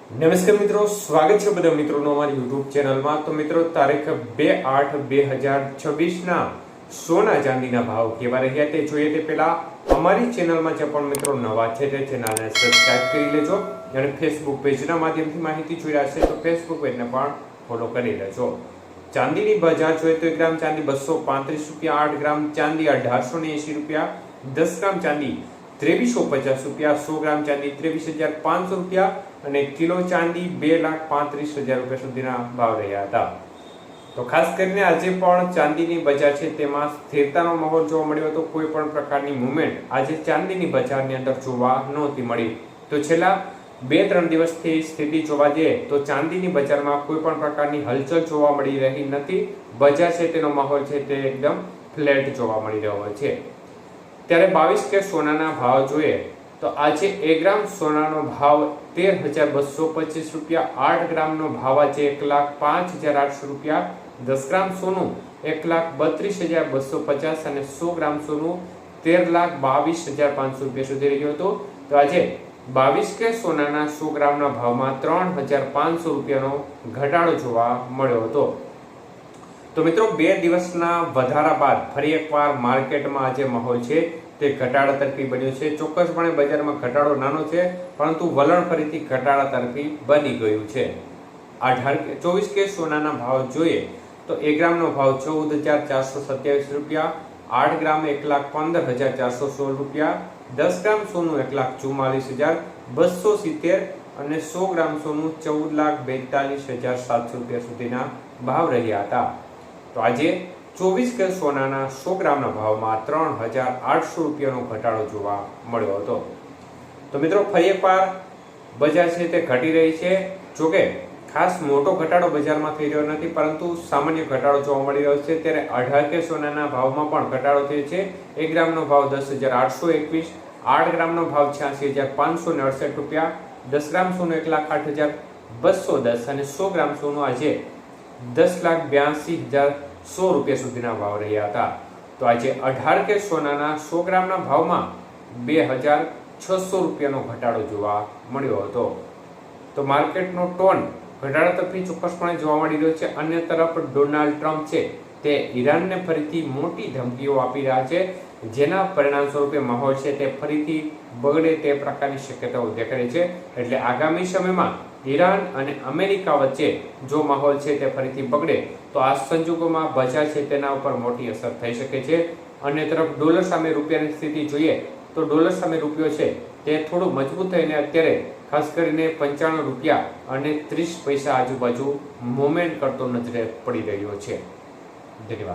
નમસ્કાર મિત્રો, સ્વાગત છે બધા મિત્રોનો અમારી યુટ્યુબ ચેનલમાં। તો મિત્રો, તારીખ 2/8/2026 ના સોના ચાંદીના ભાવ કેવા રહ્યા તે જોઈએ તે પહેલા અમારી ચેનલમાં જે પણ મિત્રો નવા છે તે ચેનલને સબસ્ક્રાઇબ કરી લેજો અને ફેસબુક પેજના માધ્યમથી માહિતી જોઈ રહ્યા છે તો ફેસબુક પેજને પણ ફોલો કરી લેજો। ચાંદીની બજાર જોઈએ તો 1 ગ્રામ ચાંદી 235 રૂપિયા, 8 ગ્રામ ચાંદી 1880 રૂપિયા, 10 ગ્રામ ચાંદી 2350 રૂપિયા, 100 ગ્રામ ચાંદી 23,500 રૂપિયા અને કિલો ચાંદી 2,35,000 રૂપિયા સુધીના ભાવ રહ્યા હતા। તો ખાસ કરીને આજે પણ ચાંદીની બજાર છે તેમાં સ્થિરતાનો માહોલ જોવા મળ્યો હતો। કોઈ પણ પ્રકારની મુવમેન્ટ આજે ચાંદીની બજારની અંદર જોવા નહોતી મળી। તો છેલ્લા 2-3 દિવસથી સ્થિતિ જોવા જઈએ તો ચાંદીની બજારમાં કોઈ પણ પ્રકારની હલચલ જોવા મળી રહી નથી। બજાર છે તેનો માહોલ છે તે એકદમ ફ્લેટ જોવા મળી રહ્યો છે। ત્યારે 22 કે સોનાના ભાવ જોઈએ તો આજે 1 ગ્રામ સોનાનો ભાવ 13,225 રૂપિયા, 8 ગ્રામનો ભાવ આજે 1,05,800 રૂપિયા, 10 ગ્રામ સોનું 1,32,250 અને 100 ગ્રામ સોનું 13,22,500 રૂપિયા સુધી રહ્યું હતું। તો આજે 22 કે સોનાના 100 ગ્રામના ભાવમાં 3,500 રૂપિયાનો ઘટાડો જોવા મળ્યો હતો। તો મિત્રો, 2 દિવસના વધારા બાદ ફરી એકવાર માર્કેટમાં આજે માહોલ છે તે ઘટાડા તરફી બન્યો છે। ચોક્કસપણે બજારમાં ઘટાડો નાનો છે પરંતુ વલણ ફરીથી ઘટાડા તરફી બની ગયું છે। 24 કે સોનાના ભાવ જોઈએ તો 1 ગ્રામનો ભાવ 14,427 રૂપિયા, 8 ગ્રામ 1,15,416 રૂપિયા, 10 ગ્રામ સોનું 1,44,270 અને 100 ગ્રામ સોનું 14,42,700 રૂપિયા સુધીના ભાવ રહ્યા હતા। તો આજે 24 કે સોનાના 100 ગ્રામના ભાવમાં 3,800 રૂપિયાનો ઘટાડો જોવા મળ્યો હતો। તો મિત્રો, ફરી એકવાર બજાર છે તે ઘટી રહી છે। જોકે ખાસ મોટો ઘટાડો બજારમાં થઈ રહ્યો નથી પરંતુ સામાન્ય ઘટાડો જોવા મળી રહ્યો છે। ત્યારે 18 કે સોનાના ભાવમાં પણ ઘટાડો થયો છે। 1 ગ્રામનો ભાવ 10,821, 8 ગ્રામનો ભાવ 86,568 રૂપિયા, 10 ગ્રામ સોનું 1,08,210 અને 100 ગ્રામ સોનું આજે 10,82,100 રૂપિયા સુધીના ભાવ રહ્યા હતા। તો આજે 18 કે સોનાના 100 ગ્રામના ભાવમાં 2,600 રૂપિયાનો ઘટાડો જોવા મળ્યો હતો। તો માર્કેટનો ટોન ઘટાડા તરફી ચોક્કસપણે જોવા મળી રહ્યો છે। અન્ય તરફ ડોનાલ્ડ ટ્રમ્પ છે તે ઈરાનને ફરીથી મોટી ધમકીઓ આપી રહ્યા છે, જેના પરિણામ સ્વરૂપે માહોલ છે તે ફરીથી બગડે તે પ્રકારની શક્યતાઓ દેખાય છે। એટલે આગામી સમયમાં ઈરાન અને અમેરિકા વચ્ચે જો માહોલ છે તે ફરીથી બગડે તો આ સંજોગોમાં બજાર છે તેના ઉપર મોટી અસર થઈ શકે છે। અન્ય તરફ ડોલર સામે રૂપિયાની સ્થિતિ જોઈએ તો ડોલર સામે રૂપિયો છે તે થોડું મજબૂત થઈને અત્યારે ખાસ કરીને 95 રૂપિયા અને 30 પૈસા આજુબાજુ મૂવમેન્ટ કરતો નજરે પડી રહ્યો છે। ધન્યવાદ।